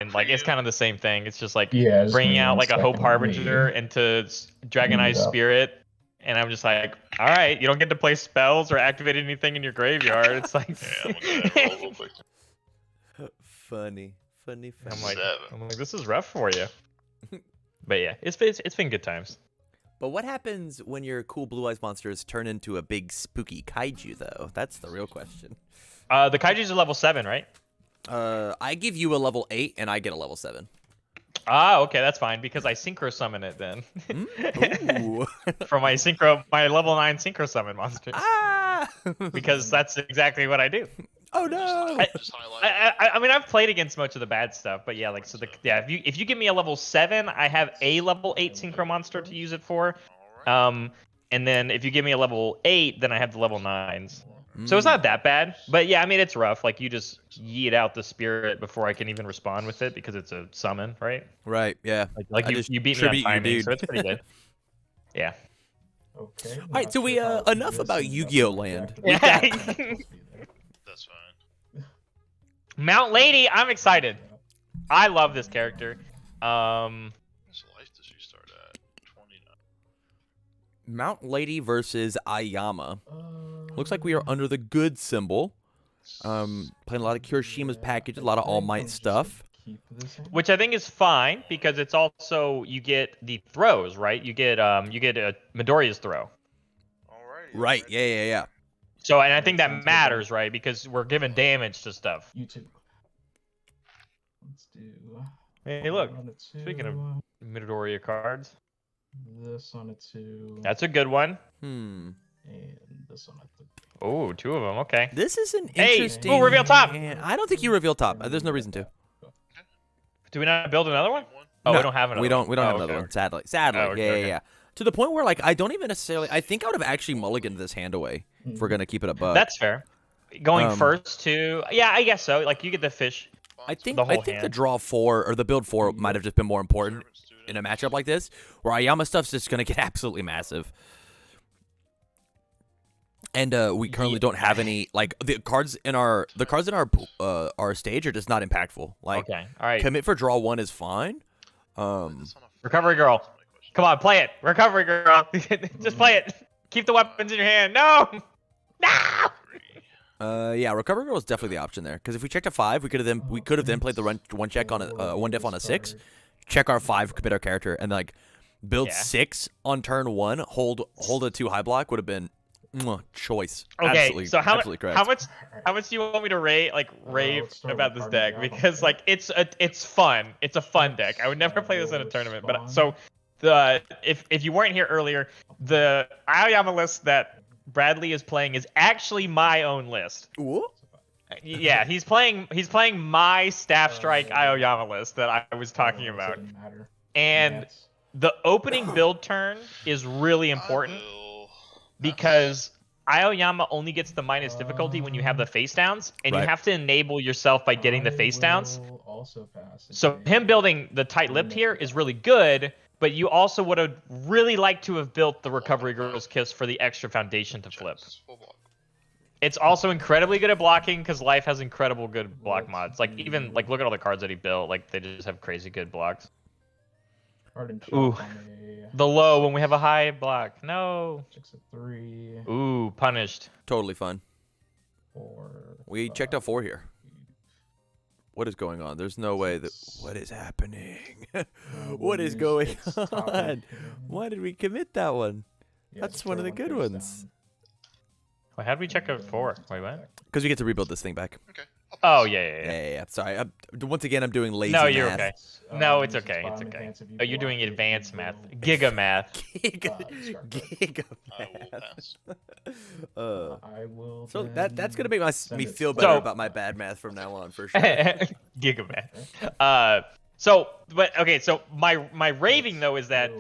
and like it's kind of the same thing. It's just like Yeah, it's bringing me out and like a Hope second Harbinger me. into Dragonized Meet up. Spirit, and I'm just like, all right, you don't get to play spells or activate anything in your graveyard. It's like, Yeah, I'm gonna go roll real quick. Funny. I'm like, Seven. this is rough for you. But yeah, it's been good times. But what happens when your cool blue eyes monsters turn into a big spooky kaiju, though? That's the real question. The Kaijus are level 7, right? I give you a level 8, and I get a level 7. Ah, okay, that's fine because I synchro summon it then. Ooh. For my level 9 synchro summon monsters. Ah! Because that's exactly what I do. Oh no! Just highlight. I mean, I've played against much of the bad stuff, but yeah, like so if you give me a level 7, I have a level 8 synchro monster to use it for. Alright. And then if you give me a level 8, then I have the level 9s. So it's not that bad, but yeah, I mean it's rough. Like you just yeet out the spirit before I can even respond with it because it's a summon, right? Right, yeah. Like you beat me on timing, so it's pretty good. Yeah. Okay. All right, so we enough about Yu-Gi-Oh land. Yeah. That's fine. Mount Lady, I'm excited. I love this character. What's life does she start at? 29. Mount Lady versus Aoyama. Looks like we are under the good symbol. Playing a lot of Kirishima's packages, a lot of All Might stuff. Which I think is fine because it's also you get the throws, right? You get a Midoriya's throw. Alrighty. Right, yeah. So and I think that matters, right? Because we're giving damage to stuff. You too. Let's do. Hey, look. on a Speaking of 2, Midoriya cards, this on a 2. that's a good one. And this on a 3. Oh, 2 of them. Okay. This is an Hey, interesting... ooh, reveal top! hand. I don't think you reveal top. There's no reason to. Do we not build another one? Oh, No, we don't have another. We don't have one. another Okay. one. Sadly. Oh, okay. Yeah. To the point where like I don't even necessarily. I think I would have actually mulliganed this hand away if we're gonna keep it a buck. That's fair. Going Um, first to yeah, I guess so. Like you get the fish. I think the whole the hand. draw 4 or the build 4 might have just been more important in a matchup like this, where Aoyama stuff's just gonna get absolutely massive. And we currently don't have any like the cards in our stage are just not impactful. Like Okay. All right. commit for draw 1 is fine. Recovery girl. Come on, play it. Recovery girl. Just play it. Keep the weapons in your hand. No. No. Yeah, recovery girl is definitely the option there because if we checked a 5, we could have then played the one check on a one def on a 6, check our 5, commit our character, and like build 6 on turn 1. Hold a 2 high block would have been choice. Okay, Absolutely, so how absolutely correct. how much do you want me to rave let's start about with this deck? Aoyama Because like it's fun. It's a fun deck. I would never play this in a tournament. But so if you weren't here earlier, the Aoyama list that Bradley is playing is actually my own list. Ooh. Yeah, he's playing my Staff Strike Aoyama list that I was talking about. And the opening build turn is really important because Aoyama only gets the minus difficulty when you have the face downs, and you have to enable yourself by getting the face downs. So him building the tight lipped here is really good, but you also would have really liked to have built the Recovery Girl's Kiss for the extra foundation to flip. It's also incredibly good at blocking because Life has incredible good block mods. Like even like look at all the cards that he built, like they just have crazy good blocks. Ooh. The low when we have a high block. No. 3. Ooh, punished. Totally fun. 4. We checked out 4 here. What is going on? There's no way that. What is happening? What is going on? Why did we commit that one? That's one of the good ones. Wait, how did we check out 4? Wait, what? Because we get to rebuild this thing back. Okay. Oh, yeah. Sorry. Once again, I'm doing lazy No, you're math. okay. No, it's okay. It's okay. Oh, you're doing advanced math. Giga math. Giga math. I will. So that's gonna make me feel better about my bad math from now on for sure. Giga math. So my raving though is that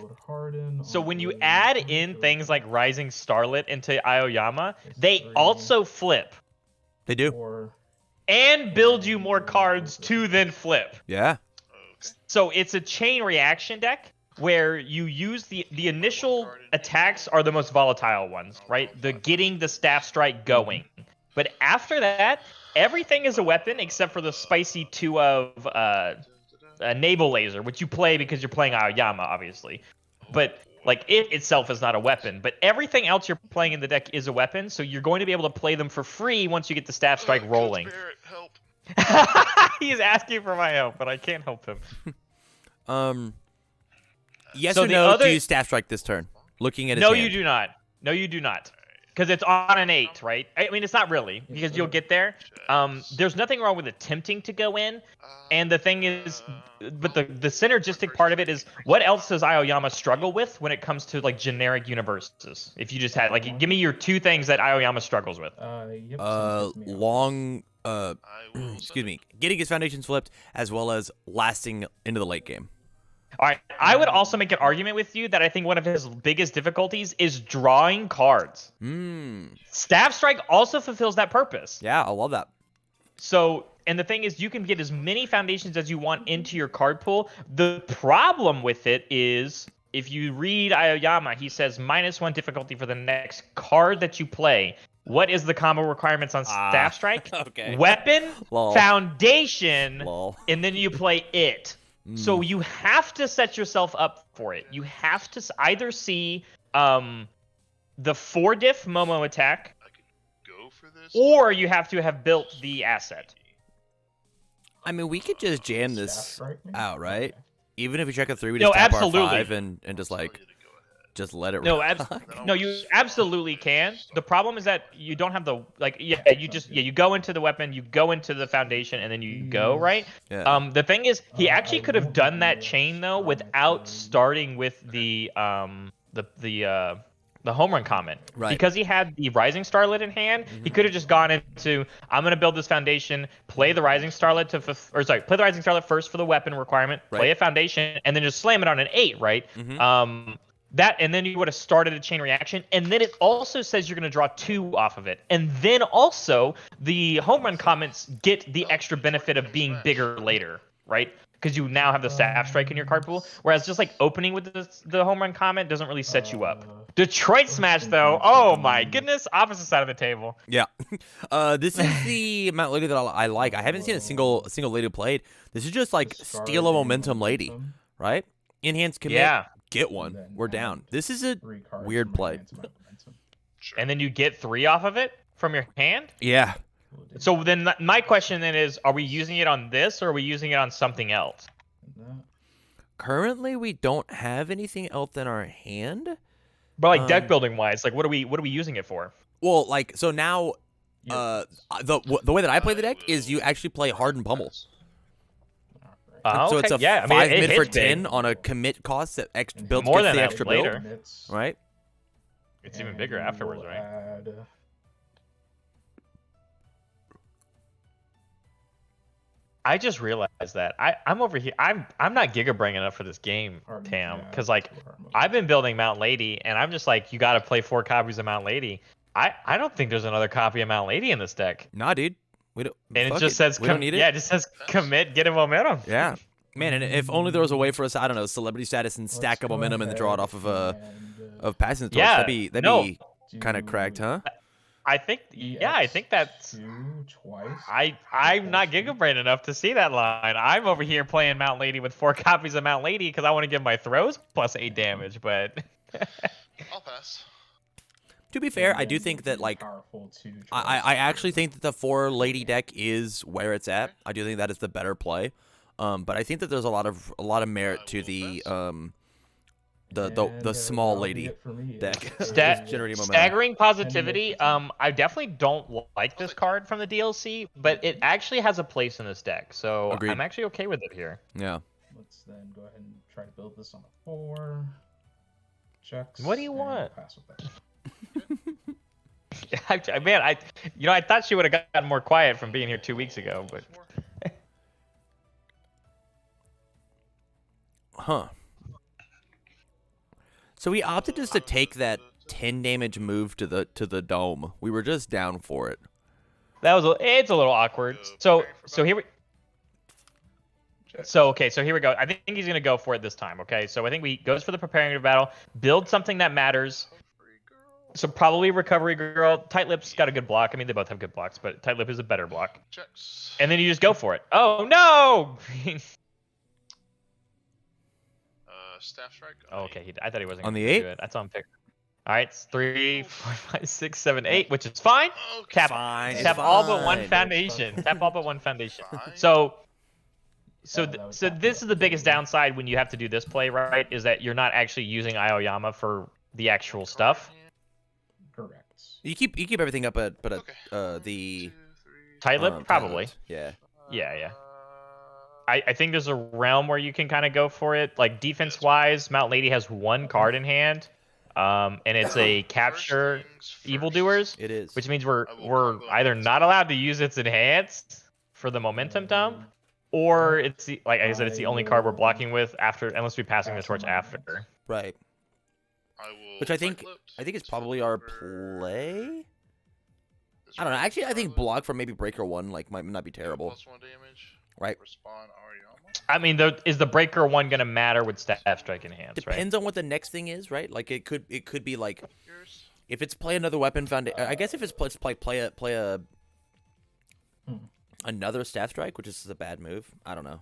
so when you add in things like Rising Starlit into Aoyama, they also flip. They do. And build you more cards to then flip. Yeah. So it's a chain reaction deck where you use the initial attacks are the most volatile ones, right? The getting the staff strike going. But after that, everything is a weapon except for the spicy 2 of naval laser, which you play because you're playing Aoyama, obviously. But like it itself is not a weapon, but everything else you're playing in the deck is a weapon, so you're going to be able to play them for free once you get the staff strike rolling. Coach Barrett, help. He's asking for my help, but I can't help him. Yes So or the no? other- Do you staff strike this turn? Looking at his No, hand. you do not. No, you do not. Because it's on an 8, right? I mean, it's not really, because you'll get there. There's nothing wrong with attempting to go in. And the thing is, but the synergistic part of it is, what else does Aoyama struggle with when it comes to like generic universes? If you just had like, give me your 2 things that Aoyama struggles with. Long. I will Excuse me. Getting his foundations flipped, as well as lasting into the late game. All right, I would also make an argument with you that I think one of his biggest difficulties is drawing cards. Staff Strike also fulfills that purpose. Yeah, I love that. So, and the thing is, you can get as many foundations as you want into your card pool. The problem with it is, if you read Aoyama, he says -1 difficulty for the next card that you play. What is the combo requirements on Staff Strike? Okay. Weapon, Lol. Foundation, Lol. and then you play it. So you have to set yourself up for it. You have to either see the 4-diff Momo attack, I can go for this. or you have to have built the asset. I mean, we could just jam this out, right? Even if we check a 3, we No, just tap absolutely. our 5 and just like just let it No, rock. no, you absolutely can. The problem is that you don't have the you go into the weapon, you go into the foundation, and then you go, right? Yeah. The thing is, he actually could have done that chain though without starting with the home run comment. Right. Because he had the Rising Starlet in hand, he could have just gone into, I'm gonna build this foundation, play the Rising Starlet play the Rising Starlet first for the weapon requirement, play a foundation, and then just slam it on an 8, right? And then you would have started a chain reaction, and then it also says you're going to draw 2 off of it. And then also, the home run comments get the extra benefit of being bigger later, right? Because you now have the staff strike in your card pool, whereas just like opening with the home run comment doesn't really set you up. Detroit Smash, though, oh my goodness, opposite side of the table. Yeah. This is the Mount Lady that I like. I haven't seen a single lady played. This is just like steal a momentum lady, right? Enhance commit. Yeah. Get one. We're down. This is a weird play. And then you get 3 off of it from your hand? Yeah. So then my question then is, are we using it on this, or are we using it on something else? Currently, we don't have anything else in our hand. But like deck building wise, like what are we using it for? Well, like so now, the way that I play the deck is you actually play hard and pummel. So it's a 5 mid for 10 on a commit cost that builds more gets than the that extra later. build, right? It's even bigger afterwards, right? I just realized that I'm over here. I'm not gigabrain enough for this game, Tam, because like I've been building Mount Lady, and I'm just like, you got to play 4 copies of Mount Lady. I don't think there's another copy of Mount Lady in this deck. Nah, dude. We don't. And it just says, we don't need it. Yeah, it just says commit, get a momentum. Yeah. Man, and if only there was a way for us, I don't know, celebrity status and stack up momentum and then draw it off of passing the torch. Yeah, that'd be kind of cracked, huh? I think, I think that's. I'm not gigabrain enough to see that line. I'm over here playing Mount Lady with 4 copies of Mount Lady because I want to give my throws plus 8 damage, but. I'll pass. To be fair, I do think that like I actually think that the 4 lady deck is where it's at. I do think that is the better play. But I think that there's a lot of merit to the small lady deck. Generating momentum. Staggering Positivity. I definitely don't like this card from the DLC, but it actually has a place in this deck, so Agreed. I'm actually okay with it here. Yeah. Let's then go ahead and try to build this on a 4. Checks. What do you want? Pass with that. Man, I thought she would have gotten more quiet from being here 2 weeks ago, but. Huh. So we opted just to take that 10 damage move to the dome. We were just down for it. It's a little awkward. So here we. So here we go. I think he's gonna go for it this time. Okay, so I think we goes for the preparing to battle, build something that matters. So probably Recovery Girl. Tight Lip's got a good block. I mean, they both have good blocks, but Tight Lip is a better block. Checks. And then you just go for it. Oh no! Staff Strike. Oh, okay. I thought he wasn't On gonna the 8? do it. That's on pick. All right, it's 3, 4, 5, 6, 7, 8, which is fine. Okay. Tap, Fine, it's tap all but one fine. foundation. Tap all but one foundation. Fine. So that would so tap this you is the up biggest too. downside when you have to do this play, right? Is that you're not actually using Aoyama for the actual stuff. Correct. You keep everything up at Okay. the 2, 3, Tight lip, tight probably. lips. Yeah. Yeah. I think there's a realm where you can kind of go for it. Like defense-wise, Mount Lady has one card in hand, and it's a capture evildoers, It is. which means we're I will combo either against not it. allowed to use its enhanced for the momentum dump, or it's the, like I said, it's the only card we're blocking with after, unless we're passing the torch after. Right. I will Which I think tight-lipped. is Flip probably our over play. this I don't know. right Actually, I think Charlotte. block for maybe breaker 1 like might not be terrible. +1 damage. Right. Respond Aoyama. I mean, is the breaker one gonna matter with staff strike in hands, right? Depends on what the next thing is, right? Like it could be like Yours. if it's play another weapon foundation. I guess if it's play a another staff strike, which is a bad move. I don't know.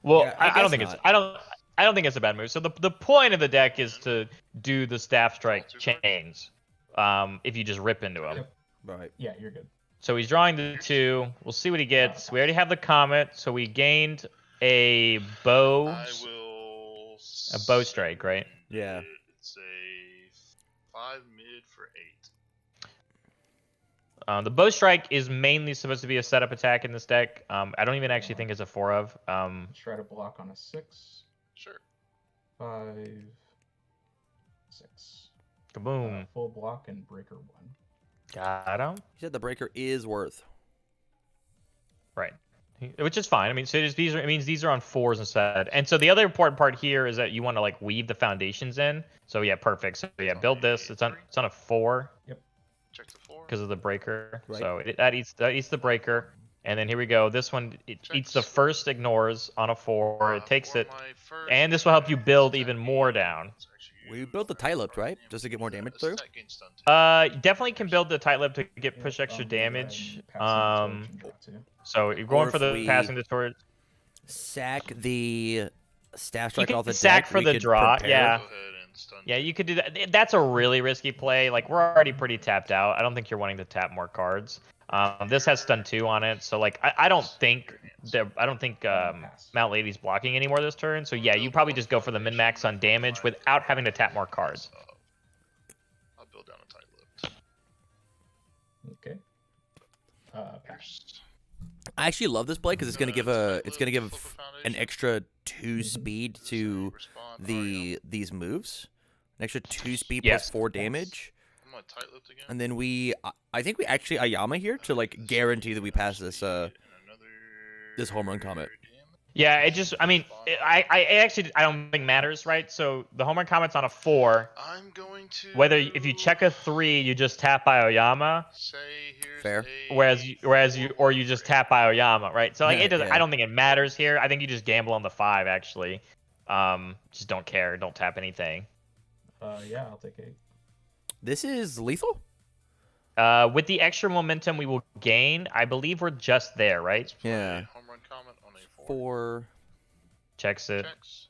Well, Yeah, I I don't guess think not. I don't think it's a bad move. So the point of the deck is to do the staff strike Two cards. chains. If you just rip into him. Yep. Right. Yeah, you're good. So he's drawing the 2. We'll see what he gets. We already have the comet, so we gained a bow. I will. A bow strike, right? Yeah. It's a 5 mid for 8. The bow strike is mainly supposed to be a setup attack in this deck. I don't even actually think it's a 4 of. Try to block on a 6. Sure. 5, 6. Kaboom. Full block and breaker 1. Got him. He said the breaker is worth. Right. Which is fine. I mean, so it means these are on 4s instead. And so the other important part here is that you want to like weave the foundations in. So yeah, perfect. So yeah, build this. It's on a 4 Check the 4. because of the breaker. Right. So that eats the breaker. And then here we go. This one eats the first ignores on a 4. It takes For it, my first and this will help you build attack even more gain, down. it's actually We used built the for tight lipped, further right? Just to get more damage This through. attack gain stun too. Definitely can build the tight lip to get push extra Go ahead and damage. pass on the torch and draw 2. So you're going Or for if the we- passing the torch. Sack the staff You strike can off the sack deck. for we the could draw, prepare. yeah. Go ahead and stun Yeah, two. you could do that. That's a really risky play. Like we're already pretty tapped out. I don't think you're wanting to tap more cards. This has stun 2 on it, so like I don't think Mount Lady's blocking anymore this turn. So yeah, you probably just go for the min max on damage without having to tap more cards. I'll build down a tight lip. Okay. Pass. I actually love this play because it's gonna give Flip a an foundation. extra 2 speed to Respond these moves. An extra 2 speed Yes. plus 4 damage. I'm gonna tight lipped again. And then I think we actually Aoyama here to like guarantee that we pass this this home run comet. Yeah, it just I mean I don't think matters, right? So the home run comet's on a 4. I'm going to Whether if you check a 3, you just tap Aoyama. say here's Fair. Whereas you just tap Aoyama, right? So like it doesn't. Yeah. I don't think it matters here. I think you just gamble on the 5 actually. Just don't care. Don't tap anything. Yeah, I'll take 8. This is lethal. With the extra momentum we will gain, I believe we're just there, right? play Yeah. home run comet on a 4. 4. Checks it. Checks.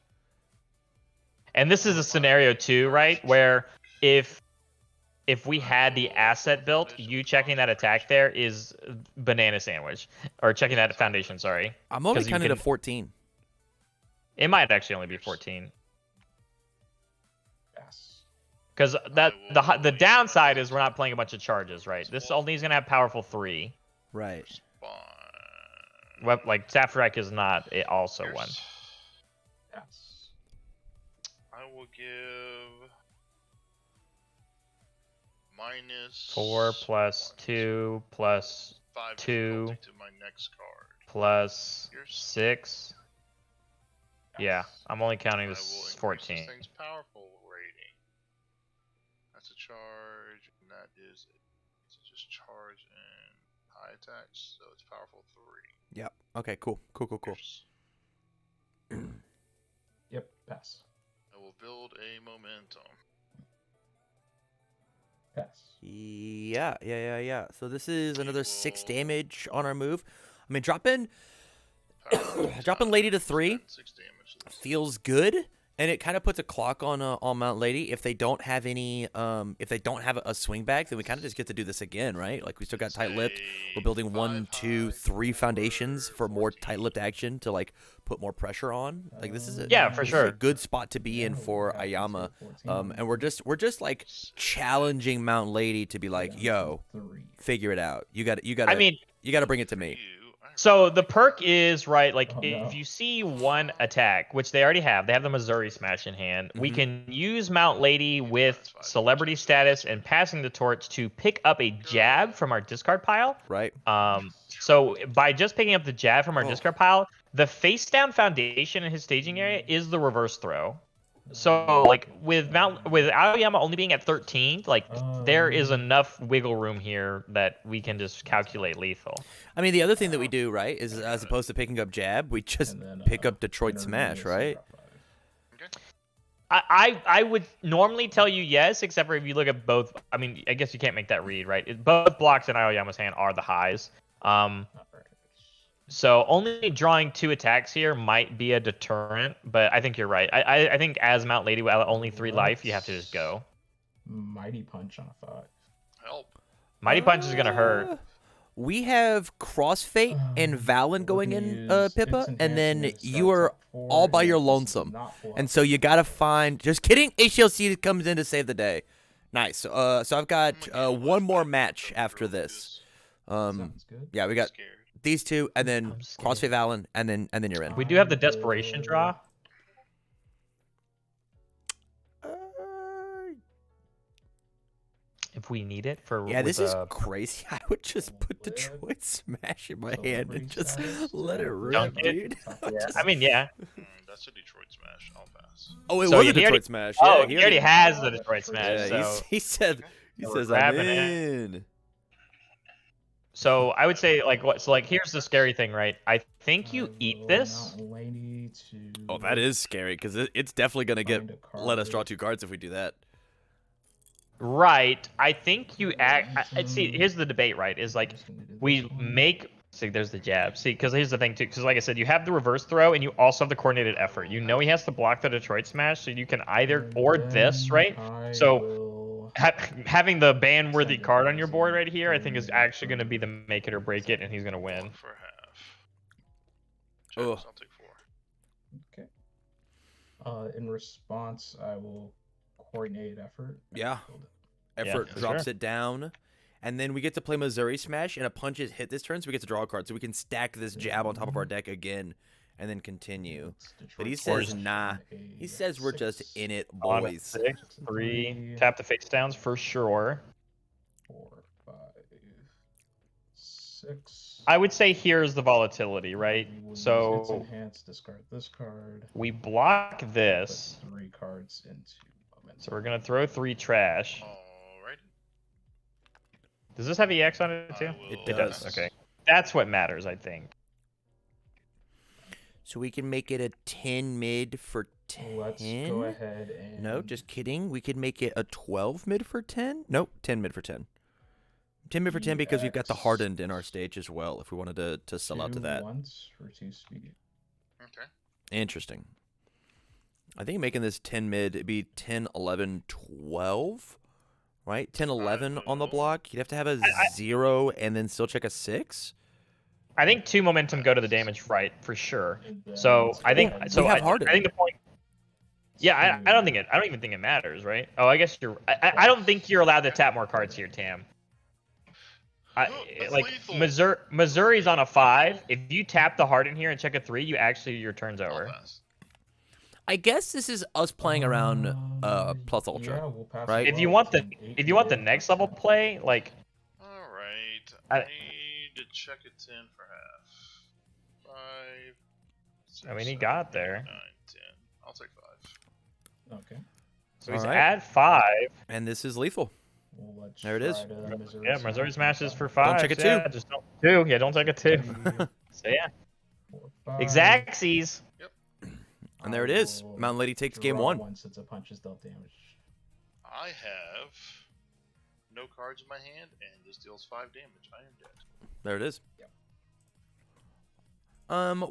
And this is a scenario too, right? Where if we had the asset built, you checking that attack there is banana sandwich, or checking that foundation. Sorry, I'm only 'Cause you counting to can- 14. it might actually only be 14. Pass. Because the downside is we're not playing a bunch of charges, right? This only is gonna have powerful 3. Right. Respond. Like Saffrek is not also one. Pass. I will give minus 4 plus 2 plus 5 2 difficulty to my next card. plus Yours. 6. Yeah, Pass. I'm only counting I will this increase this 14. thing's powerful rating. That's a charge, and that is it's just charge and high attacks, so it's powerful 3. Yep. Okay. Cool. Yours. Yep, pass. I will build a momentum. Pass. Yeah. So this is another 6 damage on our move. I mean, dropping Powerful dropping Lady to 3 6 damage. To this. feels good. And it kind of puts a clock on Mount Lady. If they don't have any, if they don't have a swing back, then we kind of just get to do this again, right? Like we still got tight-lipped. We're building 1, 2, 3 foundations for more tight-lipped action to like put more pressure on. Like this is a for this is sure. a good spot to be in for Aoyama. And we're just like challenging Mount Lady to be like, yo, figure it out. You got I mean, you got to bring it to me. So the perk is, right, like, if you see one attack, which they already have, they have the Missouri Smash in hand, we can use Mount Lady with celebrity status and passing the torch to pick up a jab from our discard pile. Right. So by just picking up the jab from our discard pile, the face down foundation in his staging area is the reverse throw. So like with Aoyama only being at 13, like there is enough wiggle room here that we can just calculate lethal. I mean, the other thing that we do, right, is as opposed to picking up jab, we just pick up Detroit Smash, right? I would normally tell you yes, except for if you look at both. I mean, I guess you can't make that read, right? Both blocks in Aoyama's hand are the highs. So only drawing 2 attacks here might be a deterrent, but I think you're right. I think as Mount Lady with only 3 life, you have to just go. Mighty Punch on a 5. Help. Mighty Punch is gonna hurt. We have Crossfate and Valen going in, Pippa, and then you are all by your lonesome. And so you gotta find. Just kidding. HLC comes in to save the day. Nice. So I've got one more match after this. Yeah, we got these 2, and then Crossfade Valen, and then you're in. We do have the Desperation draw. If we need it for this is crazy. I would just put Detroit Smash in my hand and just let it rip, dude. I mean, yeah. That's a Detroit Smash. I'll pass. Oh, it was a Detroit Smash. Oh, Yeah, he already has the Detroit Smash. Yeah, so he says I'm in. So I would say like here's the scary thing, right? I think you eat this. Oh, that is scary because it's definitely gonna let us draw 2 cards if we do that. Right. I think you see, here's the debate, right? Is like we make. See, there's the jab. See, because here's the thing too. Because like I said, you have the reverse throw, and you also have the coordinated effort. You know he has to block the Detroit Smash, so you can either or this, right? So having the ban-worthy card on your board right here, I think is actually going to be the make it or break it, and he's going to win. For half. I'll take 4. Okay. In response, I will coordinate effort. Yeah. Effort drops it down. And then we get to play Missouri Smash, and a punch is hit this turn, so we get to draw a card. So we can stack this jab on top of our deck again, and then continue. But he says, nah. He says we're just in it, boys. 6, 3, tap the face downs for sure. 4, 5, 6. I would say here's the volatility, right? So enhance, discard this card. We block this. Put 3 cards into momentum. So we're gonna throw 3 trash. Alright. Does this have EX on it too? It does. Okay. That's what matters, I think. So we can make it a 10 mid for 10. Let's go ahead and... No, just kidding. We could make it a 12 mid for 10. Nope, 10 mid for 10. 10 mid for 10 because we've got the hardened in our stage as well, if we wanted to sell out to that. Once for 2 speed. Okay. Interesting. I think making this 10 mid, it'd be 10, 11, 12, right? 10, 11 on the block. You'd have to have a 0 and then still check a 6. I think 2 momentum go to the damage right for sure. So I think I think the point. Yeah, I don't even think it matters, right? Oh, I guess you're. I don't think you're allowed to tap more cards here, Tam. Like Missouri's on a 5. If you tap the harden here and check a 3, your turn's over. I guess this is us playing around plus ultra, yeah, we'll pass right? If you want the next level play, like. All right. I need to check a 10 for half. 5. 6, I mean, he got there. 9, 10. I'll take 5. Okay. So he's at 5. And this is lethal. Well, there it is. Missouri smashes for 5. Don't check a 2. Yeah, just don't 2. Yeah, don't take a 2. So yeah. 4, 5. Exactsies. Yep. And there it is. Mountain Lady takes game 1. Once it's a punch is dealt damage. I have no cards in my hand, and this deals 5 damage. I am dead. There it is. Yep.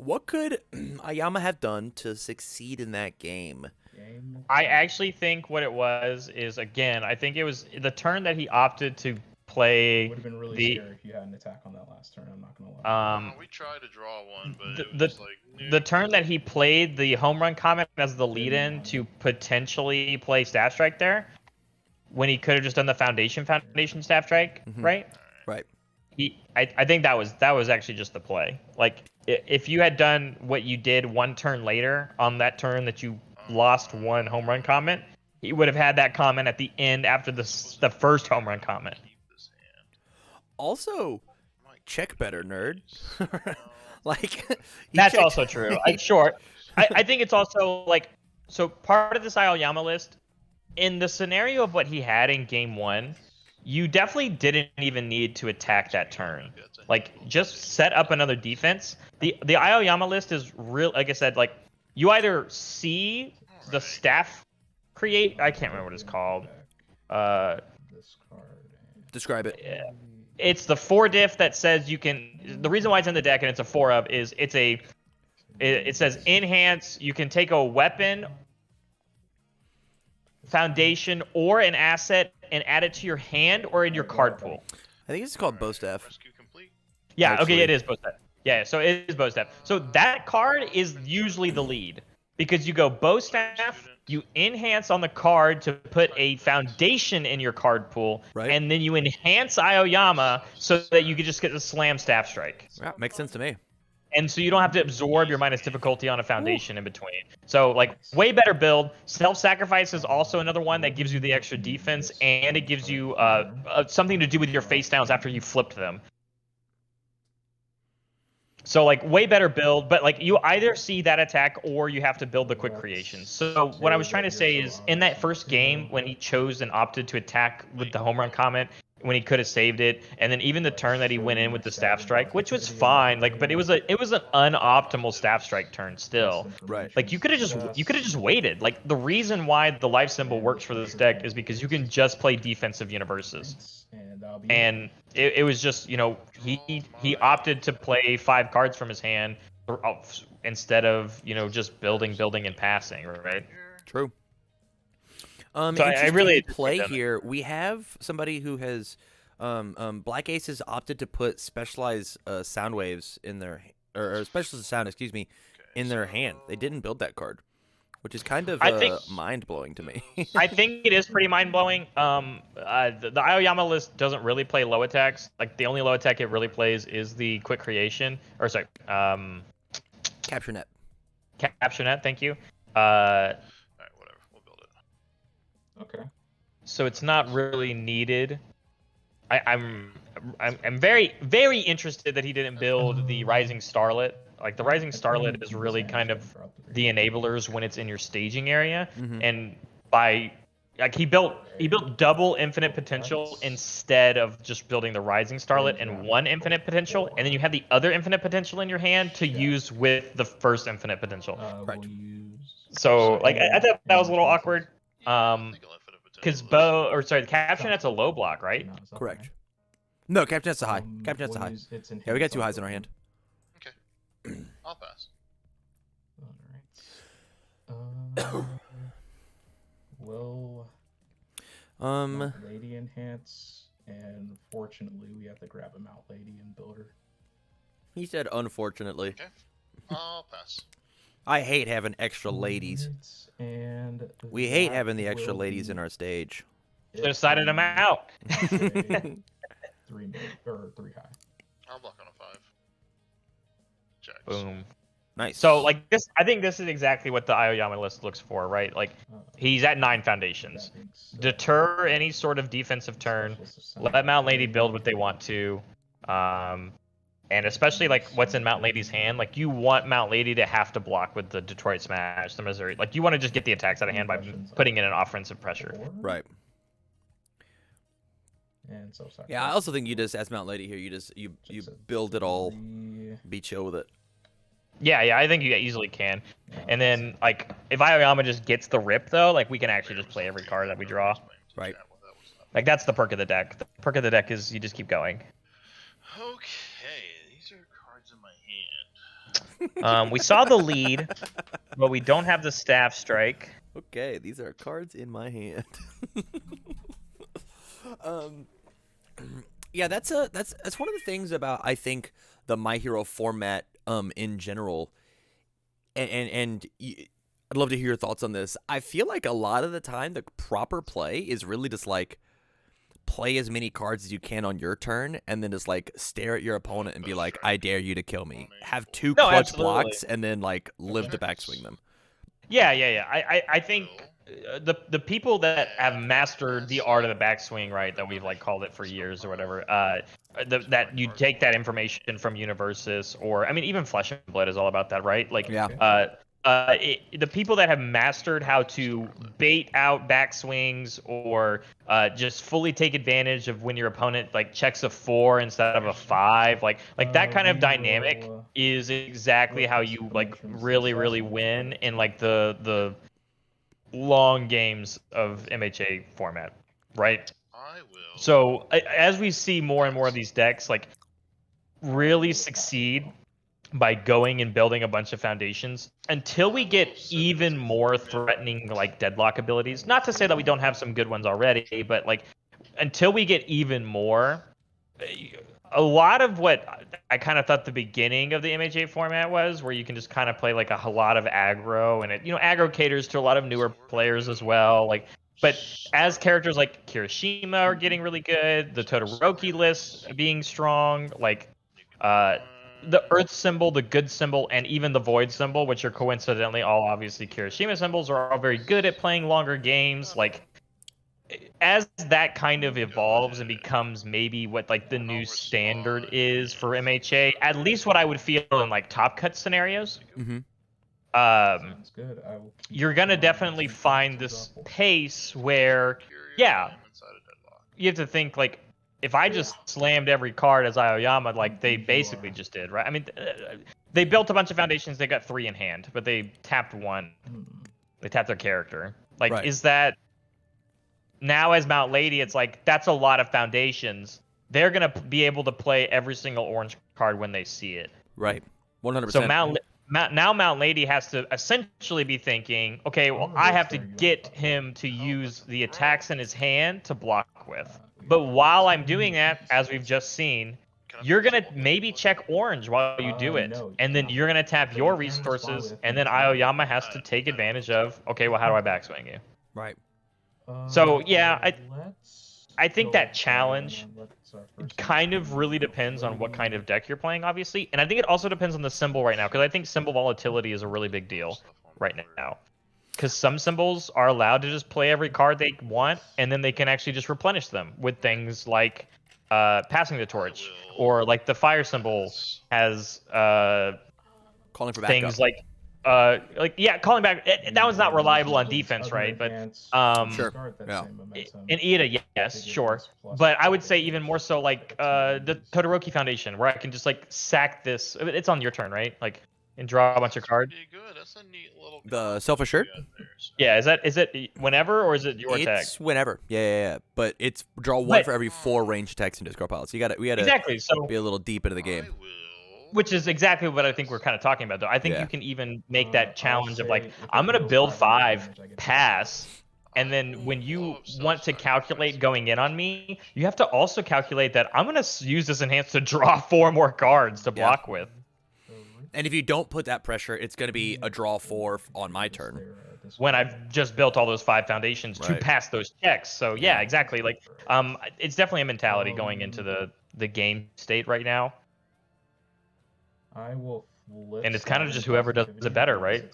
What could Aoyama have done to succeed in that game? Yeah, I actually think what it was is, again, I think it was the turn that he opted to play. It would have been really the scary if you had an attack on that last turn. I'm not gonna lie. We tried to draw one, but it was the just like the turn that he played the home run comment as the lead-in to potentially play Staff Strike there, when he could have just done the foundation Staff Strike, right? Right. I think that was actually just the play. Like, if you had done what you did one turn later on that turn that you lost one home run comment, he would have had that comment at the end after the first home run comment. Also, check better, nerd. Like, that's also true. I think it's also like, so part of this Aoyama list, in the scenario of what he had in game 1, you definitely didn't even need to attack that turn. Like, just set up another defense. The Aoyama list is real. Like I said, like, you either see the staff create. I can't remember what it's called. Describe it. Yeah. It's the 4 diff that says you can. The reason why it's in the deck and it's a 4 of is it says enhance. You can take a weapon, foundation, or an asset and add it to your hand or in your card pool. I think it's called bow staff. Yeah, Actually. okay, it is bow staff. Yeah, so it is bow staff. So that card is usually the lead, because you go bow staff, you enhance on the card to put a foundation in your card pool, right, and then you enhance Aoyama so that you can just get the slam Staff Strike. Yeah, makes sense to me. And so you don't have to absorb your minus difficulty on a foundation in between. So, like, way better build. Self-sacrifice is also another one that gives you the extra defense, and it gives you something to do with your face downs after you flipped them. So, like, way better build, but, like, you either see that attack or you have to build the quick creations. So what I was trying to say is, in that first game, when he chose and opted to attack with the home run comment, when he could have saved it, and then even the turn that he went in with the Staff Strike, which was fine, like, but it was an unoptimal Staff Strike turn still. Right. Like, you could have just waited. Like, the reason why the life symbol works for this deck is because you can just play defensive universes. And it was just, you know, he opted to play 5 cards from his hand instead of, you know, just building and passing, right? True. So I really play here. We have somebody who has Black Ace has opted to put specialized sound waves in their or specialized sound, in their hand. They didn't build that card, which is kind of mind blowing to me. I think it is pretty mind blowing. The Aoyama list doesn't really play low attacks. Like, the only low attack it really plays is the quick creation, or sorry, Capture net. Capture net. Thank you. Okay. So it's not really needed. I'm very, very interested that he didn't build the Rising Starlet. Like, the Rising Starlet is really kind of the enablers when it's in your staging area, and he built double infinite potential instead of just building the Rising Starlet and 1 infinite potential, and then you have the other infinite potential in your hand to use with the first infinite potential. Right. So, like, I thought that was a little awkward. Because the Capture Net's a low block, right? Correct. No, Capture Net's a high. Capture Net's a high. Yeah, we got 2 highs in our hand. Okay. I'll pass. Alright. Will Lady enhance, and fortunately we have to grab a Mount Lady and build her. He said unfortunately. Okay. I'll pass. I hate having extra ladies. And we hate having the extra ladies in our stage. Should have sided them out. 3 high. I'll block on a 5. Checks. Boom. Nice. So, like, this, I think this is exactly what the Aoyama list looks for, right? Like, he's at 9 foundations. Deter any sort of defensive turn. Let Mount Lady build what they want to. And especially, like, what's in Mount Lady's hand, like, you want Mount Lady to have to block with the Detroit Smash, the Missouri. Like, you want to just get the attacks out of hand by putting in an offensive pressure. Right. And so sorry. Yeah, I also think you just, as Mount Lady here, you build it all, be chill with it. Yeah, I think you easily can. And then, like, if Aoyama just gets the rip, though, like, we can actually just play every card that we draw. Right. Like, that's the perk of the deck. The perk of the deck is you just keep going. Okay, these are cards in my hand. We saw the lead, but we don't have the Staff Strike. Okay, these are cards in my hand. Yeah, that's one of the things about, I think, the My Hero format in general, and I'd love to hear your thoughts on this. I feel like a lot of the time the proper play is really just like play as many cards as you can on your turn, and then just like stare at your opponent and be like, I dare you to kill me. Have 2 No, clutch absolutely. blocks, and then like live to backswing them. Yeah. I think the people that have mastered the art of the backswing, right, that we've like called it for years or whatever, that you take that information from Universus, or I mean even Flesh and Blood is all about that, right? Like, Yeah. the people that have mastered how to bait out backswings, or just fully take advantage of when your opponent like checks a 4 instead of a 5, like that kind of dynamic is exactly how you like really win in like the long games of MHA format, right? I will. So as we see more and more of these decks like really succeed by going and building a bunch of foundations, until we get even more threatening like deadlock abilities, not to say that we don't have some good ones already, but like until we get even more, a lot of what I kind of thought the beginning of the MHA format was, where you can just kind of play like a lot of aggro, and it, aggro caters to a lot of newer players as well. Like, but as characters like Kirishima are getting really good, the Todoroki list being strong, like the Earth symbol, the good symbol, and even the Void symbol, which are coincidentally all obviously Kirishima symbols, are all very good at playing longer games. Like, as that kind of evolves and becomes maybe what like the new standard is for MHA, at least what I would feel in like top cut scenarios, Mm-hmm. Sounds good. you're gonna definitely find this pace where, yeah, you have to think like, if I just slammed every card as Aoyama, like they basically just did, right? I mean, they built a bunch of foundations. They got 3 in hand, but they tapped 1. They tapped their character. Like, Right. is that now as Mount Lady? It's like that's a lot of foundations. They're gonna be able to play every single orange card when they see it. Right. 100%. So Mount Lady has to essentially be thinking, okay, well, I have to get him to use the attacks in his hand to block with. But while I'm doing that, as we've just seen, you're going to maybe check orange while you do it. And then you're going to tap your resources, and then Aoyama has to take advantage of, okay, well, how do I backswing you? Right. So, yeah, I think that challenge kind of really depends on what kind of deck you're playing, obviously. And I think it also depends on the symbol right now, because I think symbol volatility is a really big deal right now. Because some symbols are allowed to just play every card they want, and then they can actually just replenish them with things like passing the torch, or like the fire symbol has Calling for backup. things like calling back. That one's not reliable on defense, right? But Sure. Yeah. in Ida, yes, sure. But I would say even more so like the Todoroki Foundation, where I can just like sack this. It's on your turn, right? Like, and draw a bunch of cards. That's a neat little The self-assured? Yeah, is it whenever, or is it your attack? It's whenever. Yeah. But it's draw 1 for every 4 range attacks in discard piles. So we gotta exactly. So be a little deep into the game. which is exactly what I think we're kind of talking about, though. I think you can even make that challenge of like, I'm gonna build 5, pass, and then when you want to calculate going in on me, you have to also calculate that I'm gonna use this enhance to draw 4 more cards to block with. And if you don't put that pressure, it's going to be a draw 4 on my turn. When I've just built all those 5 foundations to pass those checks. So yeah, exactly. Like, it's definitely a mentality going into the game state right now. I will flip, and it's kind of just whoever does it better, right?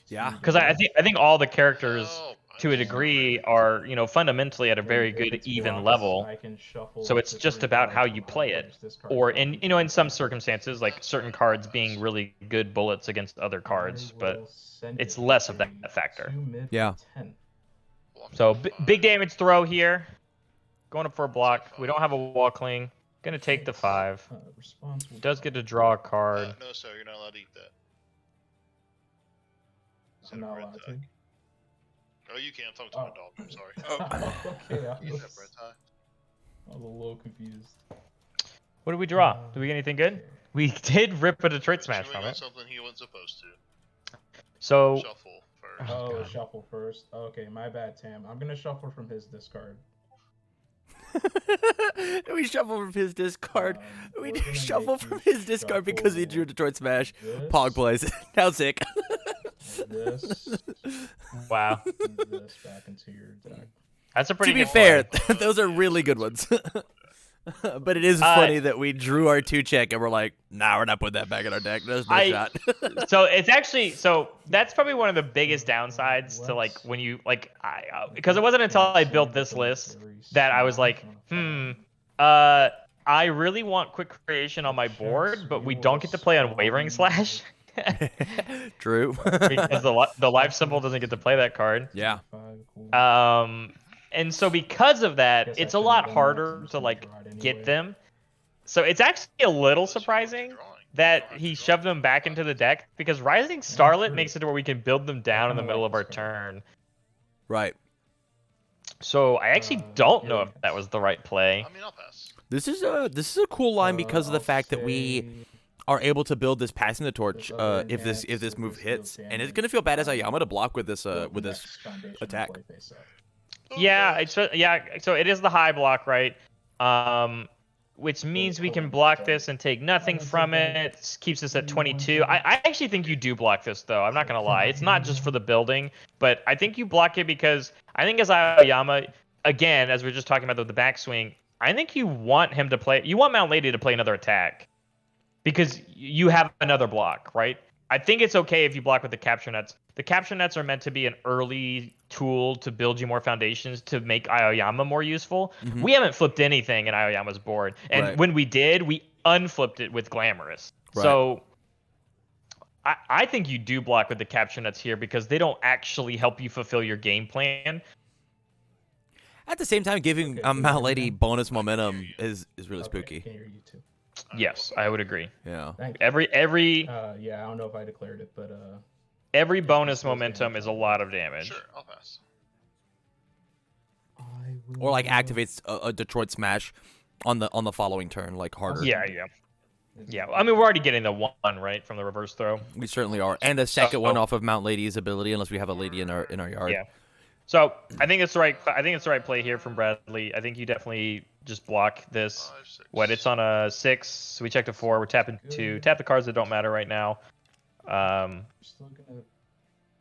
Yeah. Because I think all the characters, to a degree, are fundamentally at a very good even level. So it's just about how you play it, or in some circumstances, like certain cards being really good bullets against other cards, but it's less of that factor. Yeah. So big damage throw here, going up for a block. We don't have a wall cling. Gonna take the 5. Does get to draw a card. No, sir, you're not allowed to eat that. I'm not allowed to. Oh, you can. I'm talking to my dog. I'm sorry. Okay, I Eat was that bread tie. a little confused. What did we draw? Did we get anything good? We did rip a Detroit Smash Chewing from on it. something he wasn't supposed to. So Shuffle first. Oh, to shuffle first. Okay, my bad, Tam. I'm gonna shuffle from his discard. We shuffle from his discard. We we're gonna shuffle make from you his discard because he drew Detroit Smash. this, Pog plays. Now sick. this, Wow. and this back into your deck. That's a pretty To be good fair, play. those are really good ones. But it is funny that we drew our 2-check and we're like, nah, we're not putting that back in our deck. There's no shot. So it's actually that's probably one of the biggest downsides to like when you like because it wasn't until I built this list that I was like, I really want quick creation on my board, but we don't get to play on Wavering Slash. True. Because the life symbol doesn't get to play that card. Yeah. And so because of that, it's a lot harder to like get them. So it's actually a little surprising that he shoved them back into the deck because Rising Starlit makes it to where we can build them down in the middle of our turn. Right. So I actually don't know if that was the right play. I mean, I'll pass. This is a cool line because of the fact that we are able to build this passing the torch if this move hits, and it's gonna feel bad as Aoyama to block with this attack. Yeah, so it is the high block, right? Which means we can block this and take nothing from it. It keeps us at 22. I actually think you do block this, though. I'm not going to lie. It's not just for the building, but I think you block it because I think as Aoyama, again, as we are just talking about the backswing, I think you want him to play. You want Mount Lady to play another attack because you have another block, right? I think it's okay if you block with the capture nets. The capture nets are meant to be an early tool to build you more foundations to make Aoyama more useful. Mm-hmm. We haven't flipped anything in Aoyama's board. And when we did, we unflipped it with Glamorous. Right. So I think you do block with the capture nets here because they don't actually help you fulfill your game plan. At the same time, giving Mount Lady bonus momentum is really spooky. Can hear you too. Yes, I would agree. Yeah. Every yeah, I don't know if I declared it, but every bonus momentum is a lot of damage. Sure, I'll pass. Or like activates a Detroit Smash on the following turn, like harder. Yeah. I mean, we're already getting the one right from the reverse throw. We certainly are, and a second one off of Mount Lady's ability, unless we have a lady in our yard. Yeah. So I think it's the right play here from Bradley. I think you definitely just block this. 5, 6. What? It's on a 6. So we checked a 4. We're tapping 2. Tap the cards that don't matter right now. Still gonna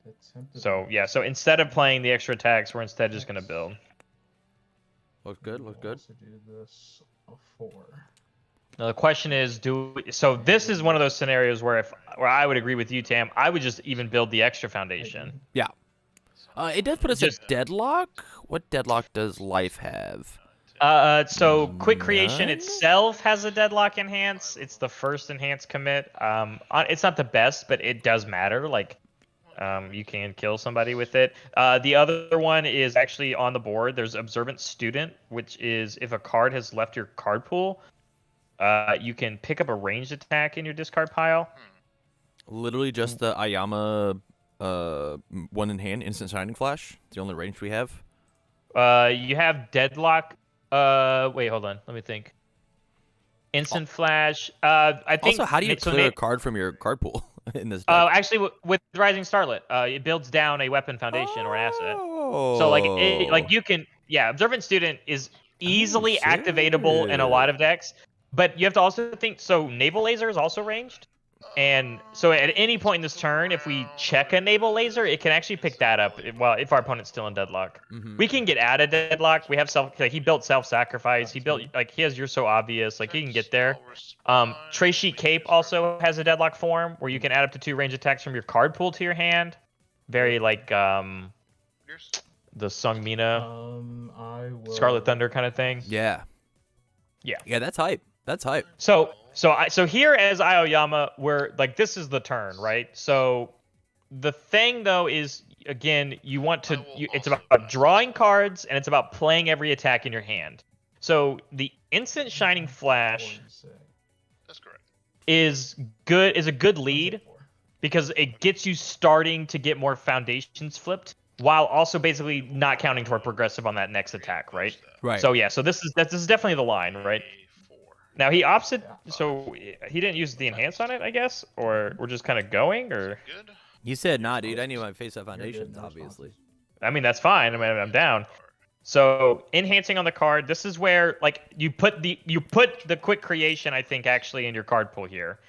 attempt it. So yeah. So instead of playing the extra attacks, we're instead just gonna build. Looks good. Also do this a 4. Now the question is, so this is one of those scenarios where where I would agree with you, Tam. I would just even build the extra foundation. Yeah. It does put us at deadlock. What deadlock does life have? So quick creation itself has a deadlock enhance. It's the first enhance commit. It's not the best, but it does matter. Like, you can kill somebody with it. The other one is actually on the board. There's observant student, which is if a card has left your card pool, you can pick up a ranged attack in your discard pile. Literally just the Aoyama one in hand instant shining flash. It's the only range we have. You have deadlock. Wait, hold on. Let me think. Instant flash. I think. Also, how do you clear a card from your card pool in this deck? Actually, with Rising Starlit, it builds down a weapon foundation or asset. So like you can, Observant Student is easily activatable in a lot of decks, but you have to also think. So Naval Laser is also ranged. And so at any point in this turn, if we check a naval laser, it can actually pick that up if our opponent's still in deadlock. Mm-hmm. We can get out of deadlock. We have he built self-sacrifice. He built he has You're So Obvious. Like he can get there. Trace Sheet Cape also has a deadlock form where you can add up to 2 range attacks from your card pool to your hand. Very like the Sung Mina, Scarlet Thunder kind of thing. Yeah, that's hype. That's hype. So here as Aoyama, we're like, this is the turn, right? So the thing though is, again, you want to, it's about drawing cards and it's about playing every attack in your hand. So the instant shining flash is a good lead because it gets you starting to get more foundations flipped while also basically not counting toward progressive on that next attack, right? Right. So yeah, so this is definitely the line, right? Now he opted, so he didn't use the enhance on it, I guess, or we're just kind of going, or. Good. You said nah, dude. I need my face-up You're good, foundations, no obviously. responses. I mean, that's fine. I mean, I'm down. So enhancing on the card, this is where like you put the quick creation, I think, actually in your card pool here.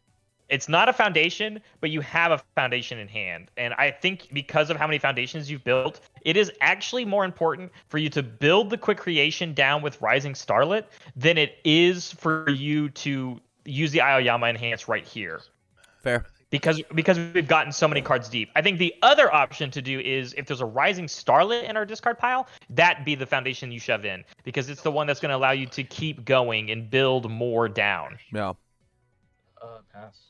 It's not a foundation, but you have a foundation in hand. And I think because of how many foundations you've built, it is actually more important for you to build the quick creation down with Rising Starlet than it is for you to use the Aoyama enhance right here. Fair. Because we've gotten so many cards deep. I think the other option to do is if there's a Rising Starlet in our discard pile, that be the foundation you shove in. Because it's the one that's going to allow you to keep going and build more down. Yeah. Pass.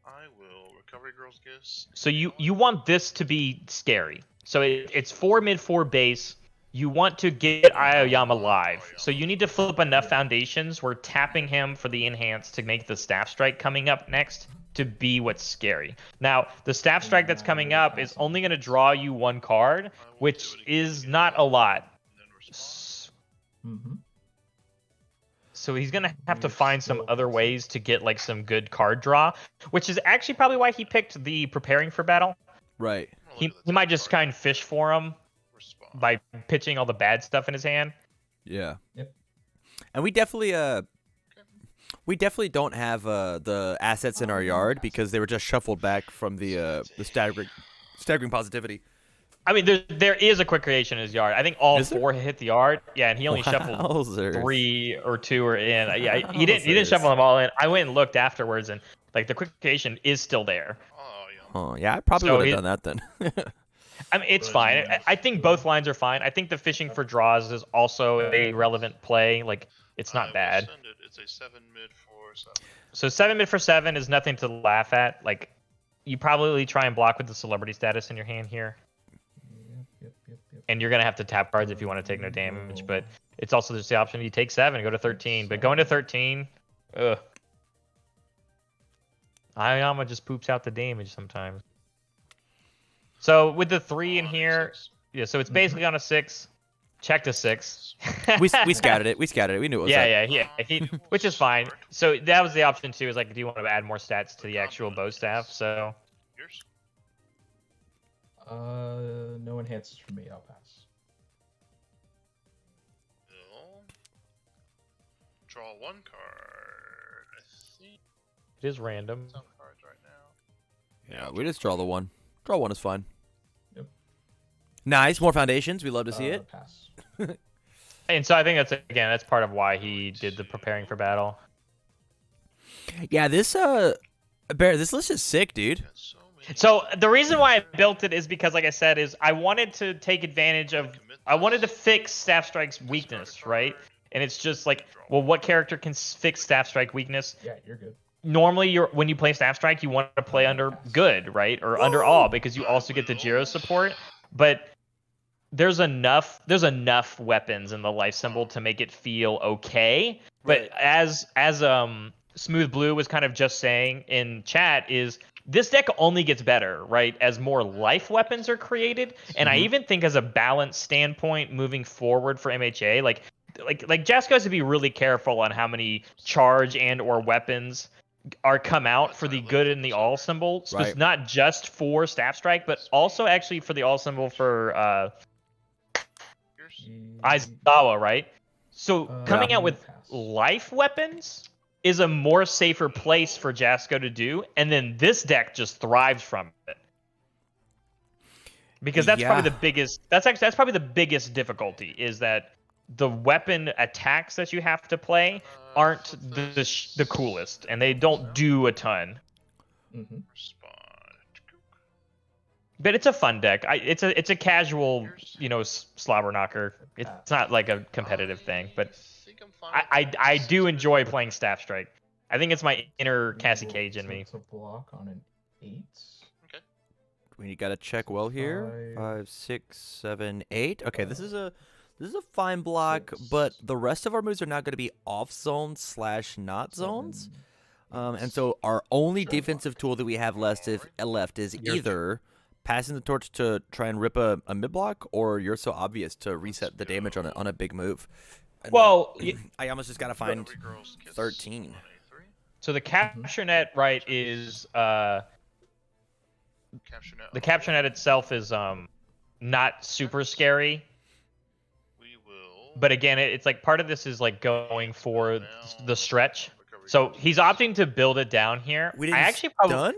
I will recovery girls gifts. So you want this to be scary. So it's 4 mid 4 base. You want to get Aoyama live. So you need to flip enough foundations where tapping him for the enhance to make the staff strike coming up next to be what's scary. Now, the staff strike that's coming up is only going to draw you 1 card, which is not a lot. Mm-hmm. So he's going to have to find some other ways to get like some good card draw, which is actually probably why he picked the preparing for battle. Right. He might just kind of fish for him by pitching all the bad stuff in his hand. Yeah. Yep. And we definitely don't have the assets in our yard because they were just shuffled back from the staggering positivity. I mean, there is a quick creation in his yard. I think all 4 hit the yard. Yeah, and he only shuffled 3 or 2 are in. Yeah, he didn't shuffle them all in. I went and looked afterwards, and like the quick creation is still there. Oh yeah, I probably would have done that then. I mean, it's fine. I think both lines are fine. I think the fishing for draws is also a relevant play. Like, it's not bad. It's a 7 mid for 7. So 7 mid for 7 is nothing to laugh at. Like, you probably try and block with the celebrity status in your hand here. Yep. And you're going to have to tap cards if you want to take no damage. But it's also just the option you take 7, go to 13. But going to 13, ugh. Aoyama just poops out the damage sometimes. So with the 3 in here, yeah, so it's basically on a 6. Check to 6. we scouted it. We knew it was which is fine. So that was the option too. Is like, do you want to add more stats to the actual bow staff? So. Yours? No enhances for me. I'll pass. Will draw 1 card. I think It is random. some cards right now. Yeah, we just draw the 1. Draw 1 is fine. Yep. Nice, more foundations. We love to see it. Pass. And so I think that's part of why he did the preparing for battle. Yeah, this Barrett, this list is sick, dude. So the reason why I built it is because, like I said, is I wanted to take advantage of. I wanted to fix Staff Strike's weakness, right? And it's just like, well, what character can fix Staff Strike weakness? Yeah, you're good. Normally, when you play Staff Strike, you want to play under good, right, or under all, because you also get the Jiro support. But there's enough weapons in the life symbol to make it feel okay. But as Smooth Blue was kind of just saying in chat, is this deck only gets better, right, as more life weapons are created. And I even think as a balance standpoint moving forward for MHA, like Jasko has to be really careful on how many charge and or weapons are come out for the good and the all symbol. So it's not just for Staff Strike, but also actually for the all symbol for Aizawa, right? So coming out with life weapons is a more safer place for Jasko to do, and then this deck just thrives from it. Because that's probably the biggest. That's probably the biggest difficulty, is that the weapon attacks that you have to play aren't the coolest, and they don't do a ton. But it's a fun deck. It's a casual, slobber knocker. It's not like a competitive thing, but I do enjoy playing Staff Strike. I think it's my inner Cassie Cage in me. It's a block on an 8. Okay. We gotta check well here. 5, 6, 7, 8. Okay, this is a fine block, but the rest of our moves are not going to be off zones / not zones. And so our only defensive tool that we have left is either passing the torch to try and rip a mid block, or You're So Obvious to reset the damage on a big move. And, well, I almost just got to find 13. So the capture net, right, is Capture net. the capture net itself is not super scary. We will. But again, it's like part of this is like going for the stretch. So he's opting to build it down here. We didn't I actually probably stun?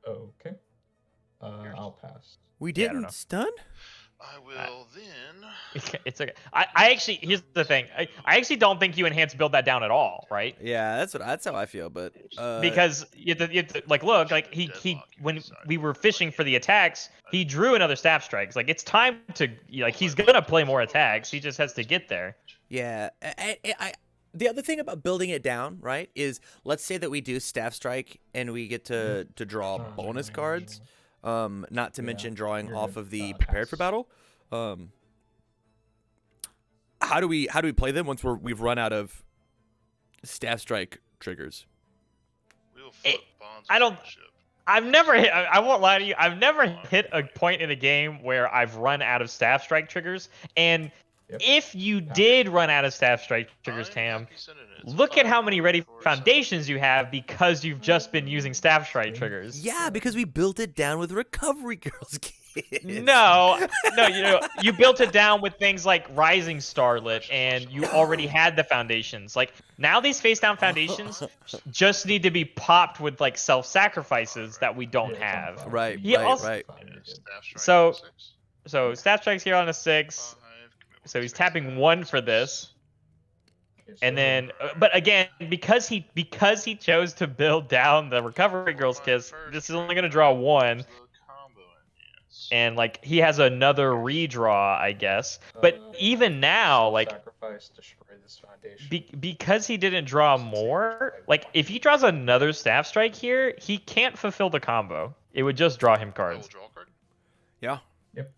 Okay. I'll pass. We Yeah, I don't didn't know. stun? I will then. It's okay. I actually, here's the thing. I actually don't think you enhance build that down at all, right? Yeah, that's how I feel, but Because you have to like look like he when we were fishing for the attacks, he drew another staff strikes. Like it's time to like he's gonna play more attacks. He just has to get there. yeah, the other thing about building it down, right, is let's say that we do staff strike and we get to draw bonus cards. Not to mention drawing off of the prepared for battle. How do we play them once we've run out of staff strike triggers? We will flip bonds I of don't. friendship. I've never hit. I won't lie to you. I've never hit a point in a game where I've run out of staff strike triggers. And if you did run out of staff strike triggers, Tam, look at how many ready foundations you have because you've just been using staff strike triggers. Yeah, because we built it down with Recovery Girls kids. No, you built it down with things like Rising Starlit, and you already had the foundations. Like now, these face down foundations just need to be popped with like self-sacrifices that we don't have. Right, right. So staff strikes here on a 6. So he's tapping 1 for this. And then, but again, because he chose to build down the Recovery Girls Kiss, this is only going to draw 1. And like he has another redraw, I guess. But even now, like because he didn't draw more, like if he draws another staff strike here, he can't fulfill the combo. It would just draw him cards. Yeah. Yep.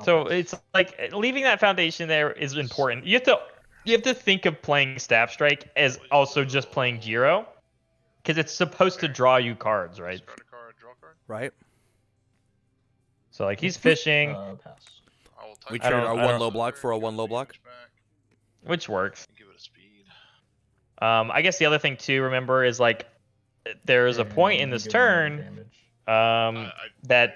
So it's like leaving that foundation there is important. You have to think of playing staff strike as also just playing Jiro, because it's supposed to draw you cards, right? Right. So like he's fishing, Pass. We trade our 1 low block for a 1 low block. which works. Give it a speed. I guess the other thing to remember is like there is a point in this turn that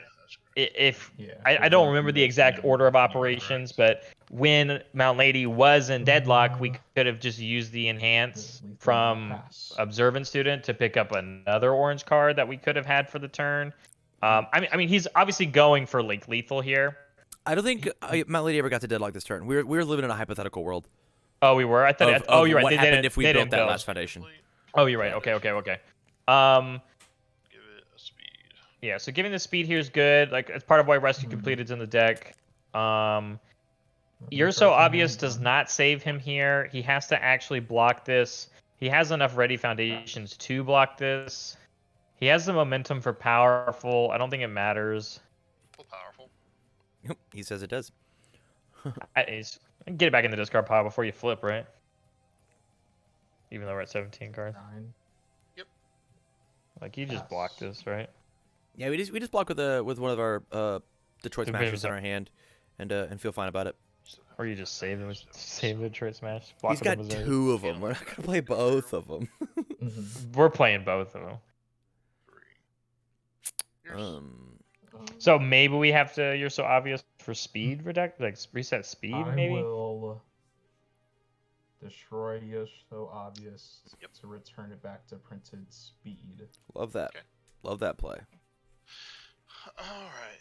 if I don't remember the exact order of operations, but when Mount Lady was in deadlock, we could have just used the enhance from Observant Student to pick up another orange card that we could have had for the turn. I mean, he's obviously going for like lethal here. I don't think Mount Lady ever got to deadlock this turn. We were living in a hypothetical world. Oh, we were. I thought. Of you're right. What They happened didn't- if we they built didn't that build. last foundation? Oh, you're right. Okay. Give it a speed. Yeah. So giving the speed here is good. Like it's part of why Rescue Completed's in the deck. You're So Obvious does not save him here. He has to actually block this. He has enough ready foundations to block this. He has the momentum for powerful. I don't think it matters. Powerful. He says it does. Get it back in the discard pile before you flip, right? Even though we're at 17 cards. 9. Like you just block this, right? Yeah, we just block with one of our Detroit Smashers in our hand, and feel fine about it. Or you just save the Detroit Smash. Block He's got with the Missouri. 2 of them. We're not gonna play both of them. We're playing both of them. 3. So maybe we have to. You're So Obvious for speed reduct, like reset speed, maybe. I will destroy You're So Obvious to return it back to printed speed. Love that. Okay. Love that play. All right.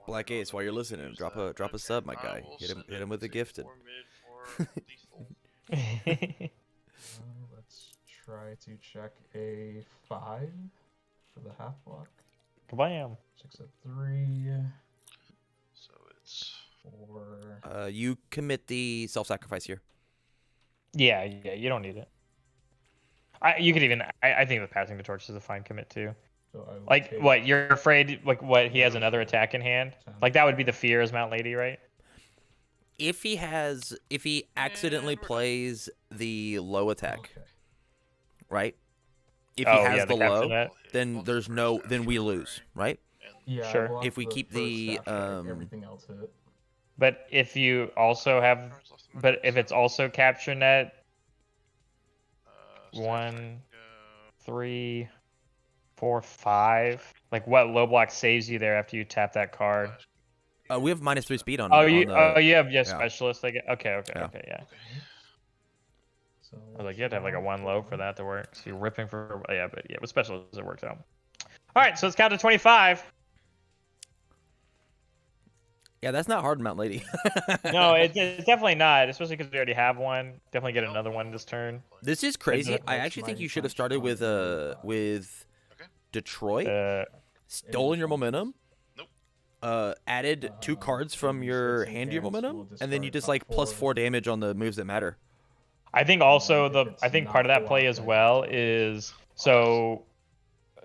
Black Ace, while you're listening, drop a sub, my guy. Hit him with a gifted. Let's try to check a 5 for the half block. Kabam. 6 at 3. So it's 4. You commit the self-sacrifice here. Yeah, you don't need it. You could even. I think the passing the torch is a fine commit too. So Like what? You're afraid? Like what? He has another attack in hand. Like that would be the fear as Mount Lady, right? If he accidentally plays the low attack, right? If he has the low, net. then we lose, right? Yeah, Sure. we'll have If we the keep first the, staff strike, everything else hit. But if you also have, but if it's also capture net, one. 3, 4, 5. Like what low block saves you there after you tap that card? We have -3 speed on. Oh, on you the, you have yeah. specialist. Okay, yeah. Okay. So I was like, you have to have like a 1 low for that to work. So you're ripping for but yeah, with specialist it works out. All right, so let's count to 25. Yeah, that's not hard, Mount Lady. No, it's definitely not, especially because we already have one. Definitely get another one this turn. This is crazy. That's I actually think you should have started with Detroit, stolen your momentum, added 2 cards from your hand to your momentum, and then you just like +4 damage on the moves that matter. I think also I think part of that play as well is so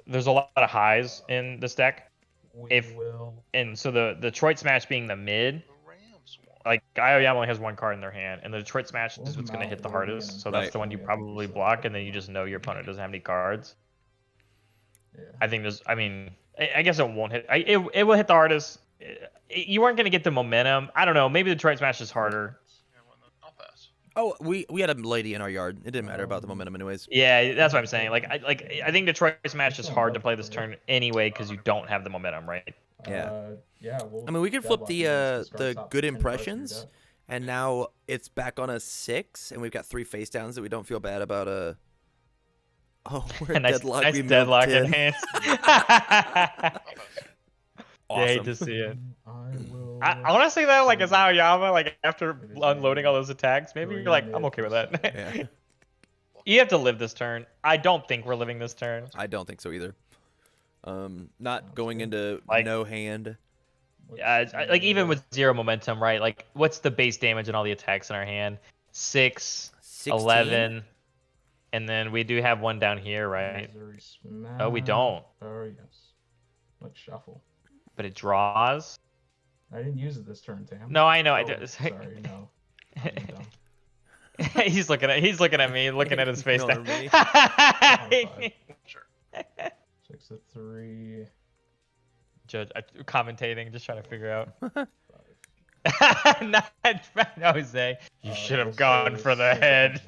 there's a lot of highs in this deck. And so the Detroit Smash being the mid, like Aoyama only has 1 card in their hand, and the Detroit Smash is what's going to hit the hardest. So that's the one you probably block, and then you just know your opponent doesn't have any cards. Yeah. I think I guess it won't hit. It will hit the hardest. You weren't going to get the momentum. I don't know. Maybe the Detroit Smash is harder. I'll pass. Oh, we had a lady in our yard. It didn't matter about the momentum anyways. Yeah, that's what I'm saying. I think Detroit Smash is hard to play this turn anyway because you don't have the momentum, right? Yeah. Yeah. I mean, we could flip the good impressions, and now it's back on a 6, and we've got 3 face downs that we don't feel bad about. Oh, we're deadlock. Nice we deadlock in. in hand. Awesome. Yeah, hate to see it. Honestly though, like as Aoyama, like after unloading all those attacks, maybe you're like, I'm okay with that. Yeah. You have to live this turn. I don't think we're living this turn. I don't think so either. Not going into Like- no hand. Like even with 0 momentum, right? Like what's the base damage and all the attacks in our hand? 6, 16? 11, and then we do have 1 down here, right? Oh, we don't. Oh yes. Let's shuffle. But it draws. I didn't use it this turn, Tam. No, I know. I Oh, did. Sorry, no. I'm dumb. He's looking at me, looking at his face. Ignore me. Sure. 6 of 3. Judge commentating, just trying to figure out. 5. Not Jose. You should have gone for the head.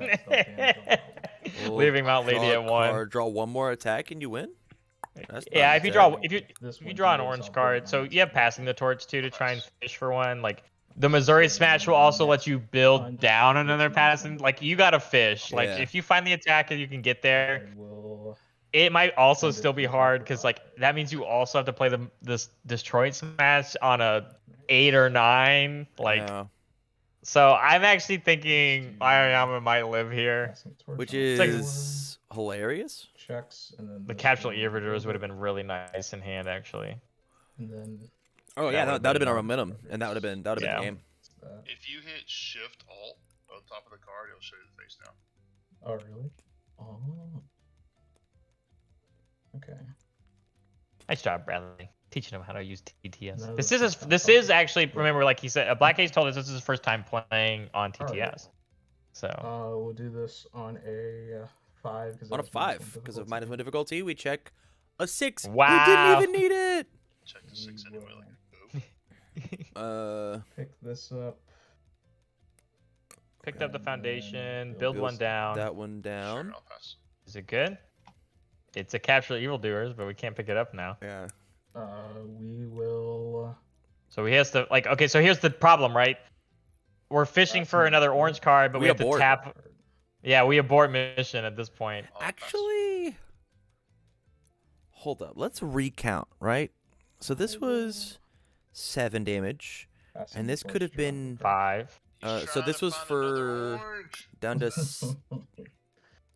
Leaving Mount Lady at 1. Draw 1 more attack and you win. That's Yeah, not if you This draw an one orange goes card, off so the you have passing the torch too to try and fish for 1. Like the Missouri Smash will also let you build down another passing. Like you gotta fish. Like Yeah. if you find the attack and you can get there, I will it might also still be hard because like that means you also have to play this Detroit Smash on a 8 or 9. Like Yeah. so, I'm actually thinking Aoyama might live here. passing torch Which on is hilarious. checks, and then The this Capsule one Earviders would have been really nice in hand, actually. And then Oh yeah, would've that would have been our been- momentum, and that would have been Yeah. game. that. If you hit Shift Alt on top of the card, it'll show you the face down. Oh really? Oh. Okay. Nice job, Bradley, teaching him how to use TTS. No, This is actually, remember, like he said, Black Ace told us this is his first time playing on TTS. So We'll do this on a 5. On a 5, because of -1 difficulty, we check a 6. Wow. We didn't even need it. Check the 6 We anyway. will. Like, oh. Pick this up. picked up the and foundation, then build build one down. That one down. Sure, I'll pass. Is it good? It's a Capture Evildoers, but we can't pick it up now. Yeah. We will. So he has to like. Okay, so here's the problem, right? We're fishing for another orange card, but we have to abort. tap. Yeah, we abort mission at this point. I'll pass. Actually, hold up. Let's recount, right? So this was 7 damage, Passing and this torch could have to been 5. He's so trying this to was find another for orange. down to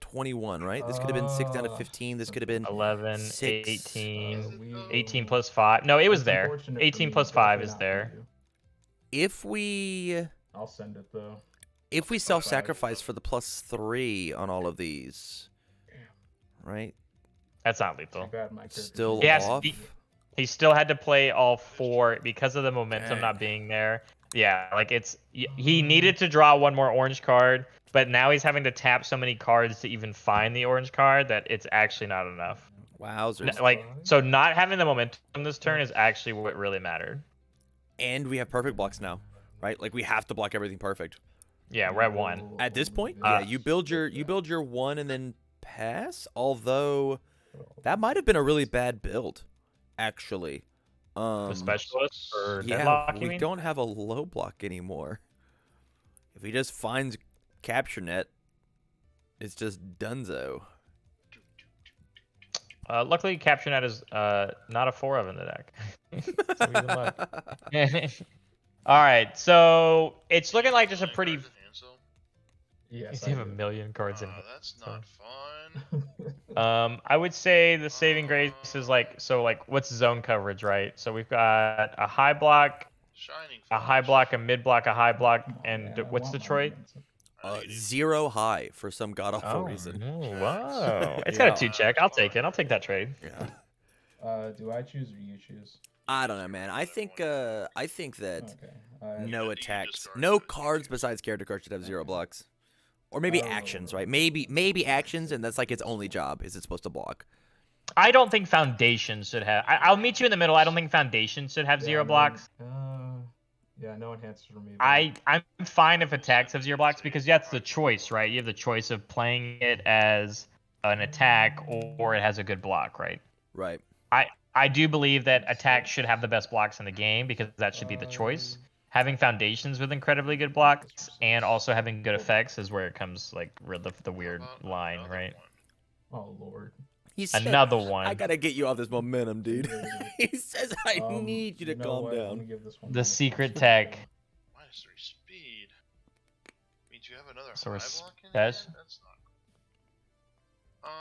21, right? This could have been 6 down to 15. This could have been 11, 6. 18, 18 plus 5. No, it was there. Unfortunate for 18 me, plus but 5 we're is not there. gonna do. If we I'll send it though. self-sacrifice for the +3 on all of these, right? That's not Too lethal. bad my character Still Yes, off. He still had to play all 4 because of the momentum Dang. not being there. Yeah, like he needed to draw 1 more orange card, but now he's having to tap so many cards to even find the orange card that it's actually not enough. Wowzers. Like, so not having the momentum this turn is actually what really mattered. And we have perfect blocks now, right? Like we have to block everything perfect. Yeah, we're at 1. At this point, Uh, yeah, you build your 1 and then pass. Although that might have been a really bad build, actually. The specialist for Yeah, deadlock, you we mean? don't have a low block anymore. If he just finds capture net, it's just donezo. Luckily, capture net is not a 4 of in the deck. So he's in luck. All right, so it's looking like just a pretty. Cards in hand still? Yes, You have a million cards in. That's not fun. I would say the saving grace is like what's zone coverage, right? So we've got a high block, Shining a high Flash. block, a mid block, a high block, Come on, and man, I what's want Detroit? momentum. 0 high for some god awful reason. Wow. It's Yeah. got a 2-check. I'll take it. I'll take that trade. Yeah. Do I choose or you choose? I don't know, man. I think that Okay. no You attacks, discard no it. cards besides character cards should have 0 blocks, or maybe actions, right? Maybe actions, and that's like its only job. Is it supposed to block? I don't think Foundation should have. I'll meet you in the middle. I don't think Foundation should have 0 blocks. Yeah, no enhances for me. I'm fine if attacks have 0 blocks because that's the choice, right? You have the choice of playing it as an attack or it has a good block, right? Right. I do believe that attacks should have the best blocks in the game because that should be the choice. Having foundations with incredibly good blocks and also having good effects is where it comes like the weird line, right? Oh lord. He said, Another one. I gotta get you off this momentum, dude. He says, I need you to calm down. The secret tech. Minus 3 speed. Means you have another So we're high block in spec- hand? That's not.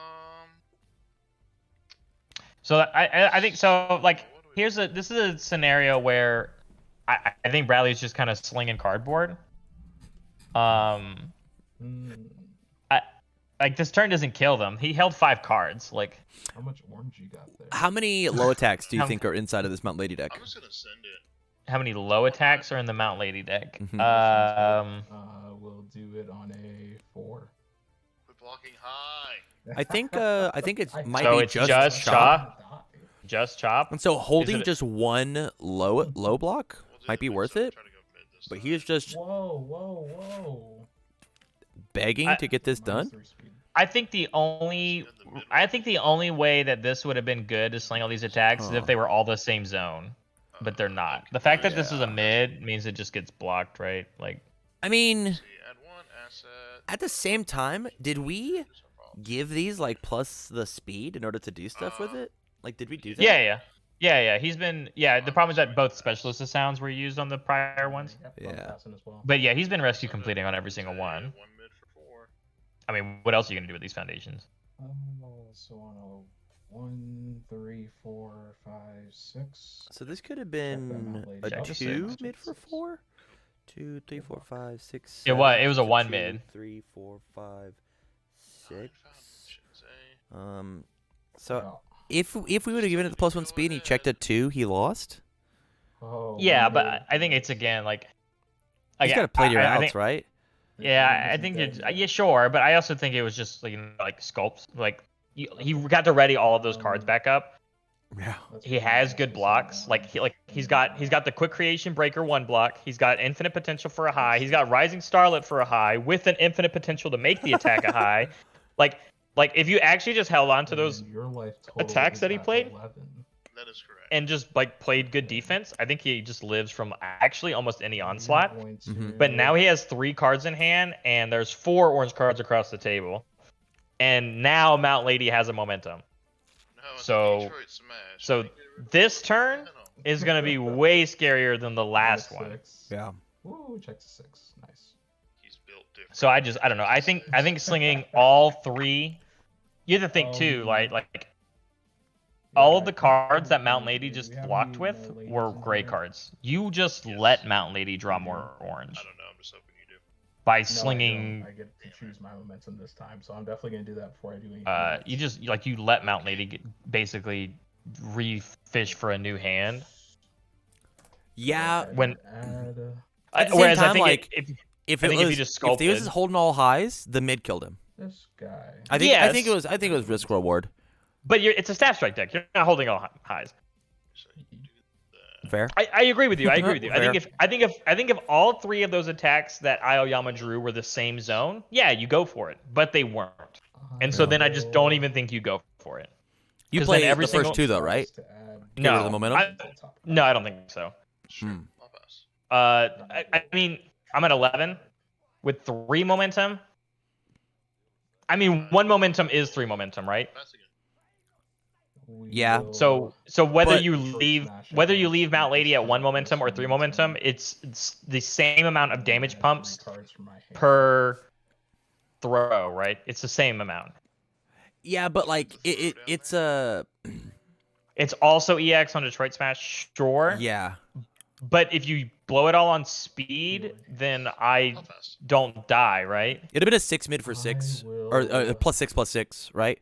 So I think so. Like this is a scenario where I think Bradley's just kind of slinging cardboard. Like this turn doesn't kill them. He held 5 cards. Like How much orange you got there? How many low attacks do you think are inside of this Mount Lady deck? I'm just gonna send it. how many low attacks are in the Mount Lady deck? Mhm. We'll do it on a 4. Quit blocking high. I think it might So be it's just just chop. Just chop. And so holding it- just one low block We'll do might the be mid worth side, it. try to go mid this But time. he is just Whoa. begging to get this done. -3 speed. I think the only way that this would have been good to sling all these attacks is if they were all the same zone, but they're not. Okay. The fact that this is a Yeah. mid means it just gets blocked, right? Like I mean, See, add 1 asset. at the same time, did we Here's our problem. give these like plus the speed in order to do stuff with it? Like, did we do that? yeah. He's been The problem is that both specialist sounds were used on the prior ones, Yeah. Passing as well. but yeah, he's been rescue completing on every single Say, one. 1 mid for 4. I mean, what else are you gonna do with these foundations? So on a 1, 3, 4, 5, 6. So this could have been a Check to 2 six. mid for 4. 2, 3, 4, 5, 6. It was- 7, it was a so 1 2, mid. 3, 4, 5, 6. Foundations, eh? So if we would have given it the plus 1 speed and he checked a 2, he lost. Oh. Yeah, but no. I think it's again like. He's got to play your I outs, think- right? Yeah, I think yeah, sure, but I also think it was just like sculpts. Like he got to ready all of those cards back up. Yeah. He has good blocks. He's got the quick creation breaker 1 block. He's got infinite potential for a high. He's got rising starlet for a high with an infinite potential to make the attack a high. Like if you actually just held on to those Your life total attacks is that he at played? 11. That is correct. and just like played good defense, I think he just lives from actually almost any onslaught. Mhm. But now he has 3 cards in hand, and there's 4 orange cards across the table. And now Mount Lady has a momentum. No, it's a So- Detroit smash. so Make it a this turn Venom. is going to be way scarier than the last one. Yeah. Ooh, check to 6. Nice. He's built different. So I don't know. I think slinging all 3. You have to think too, like all of the cards that Mount Lady just blocked with were gray cards. You just Yes. let Mount Lady draw more orange I don't know. I'm just hoping you do. by No, slinging. I get to choose my momentum this time, so I'm definitely gonna do that before I do anything. You just you let Mount Lady basically refish for a new hand. Yeah. when- At the same Whereas I time, think like, if if I it think if was you just if he was sculpted- just holding all highs, the mid killed him. This guy. I think it was risk reward. but it's a staff strike deck. You're not holding all highs. So you do that. Fair. I agree with you. I agree with you. I think Fair. if all 3 of those attacks that Aoyama drew were the same zone, yeah, you go for it. But they weren't. And so then I just don't even think you go for it. You 'Cause play then every the first single- two though, right? To add Get rid of No, the momentum? no, I don't think so. Sure, Hmm. I'll pass. I mean, I'm at 11 with 3 momentum. I mean, 1 momentum is 3 momentum, right? Pass again. Yeah. So whether But- you leave Mount Lady at 1 momentum or 3 momentum, it's the same amount of damage pumps per throw, right? It's the same amount. Yeah, but like it's a It's also EX on Detroit Smash, sure. yeah. But if you blow it all on speed, then I I'll pass. don't die, right? It'd have been a 6 mid for 6 or +6/+6, right?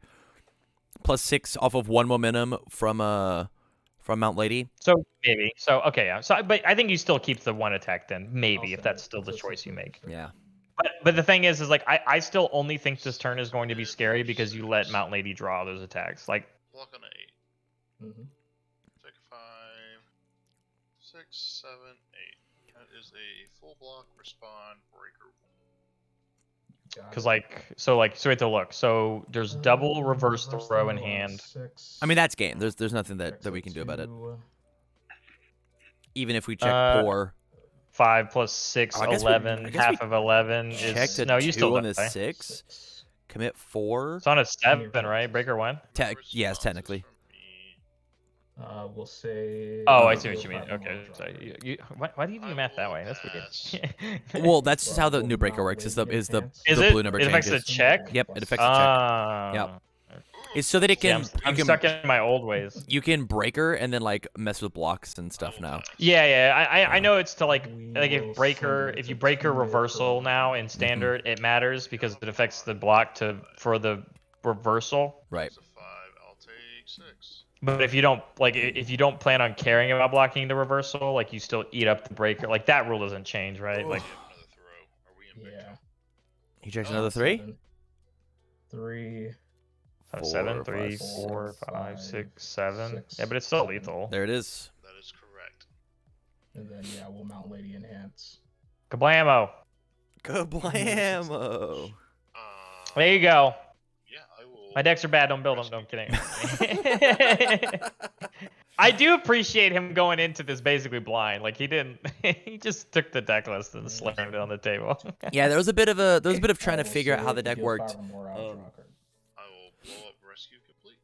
+6 off of 1 momentum from Mount Lady. So maybe. So okay, yeah. So but I think you still keep the 1 attack then, maybe, if that's still the choice you make. Yeah. But the thing is like I still only think this turn is going to be scary because you let Mount Lady draw those attacks. Like Block on 8. Take a 5, 6, 7, 8. That is a full block respawn breaker. because so we have to look. So there's double reverse throw in hand. I mean that's game. There's nothing that we can do about it. Even if we check poor. 5 plus 6, I guess 11. I guess Half of 11 checked is a no. You 2 still on die. the 6. Commit 4. It's on a 7, right? Breaker 1. Yes, technically. We'll say. Oh, I see what you mean. Okay, so why do you do the math that way? That's weird. Well, that's just how the new breaker works. Is the Is blue it? number It affects the changes. check. Yep, it affects the check. Ah. Yep. It's so that it Yeah, can I'm stuck in my old ways. you can breaker and then like mess with blocks and stuff now. Yeah. I know it's to like if you breaker reversal now in standard, it matters because it affects the block for the reversal. Right. That's a 5. I'll take 6. But if you don't plan on caring about blocking the reversal, like you still eat up the breaker, like that rule doesn't change, right? Like Another throw. Are we in big trouble? You checked another 3? 3. 7, 4, 3, 5, 4, 5, 6, 7. 6, Yeah, but it's still lethal. There it is. That is correct. And then we'll Mount Lady enhance. Kablamo. Kablamo. There you go. Yeah, I will. My decks are bad. Don't build them. No, I'm kidding. I do appreciate him going into this basically blind. Like he didn't. He just took the deck list and slammed it on the table. Yeah, there was a bit of trying to figure out how the deck worked. I will blow up rescue complete.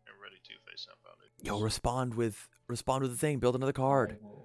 And ready to face unbounded. Yo, respond with the thing. Build another card. I will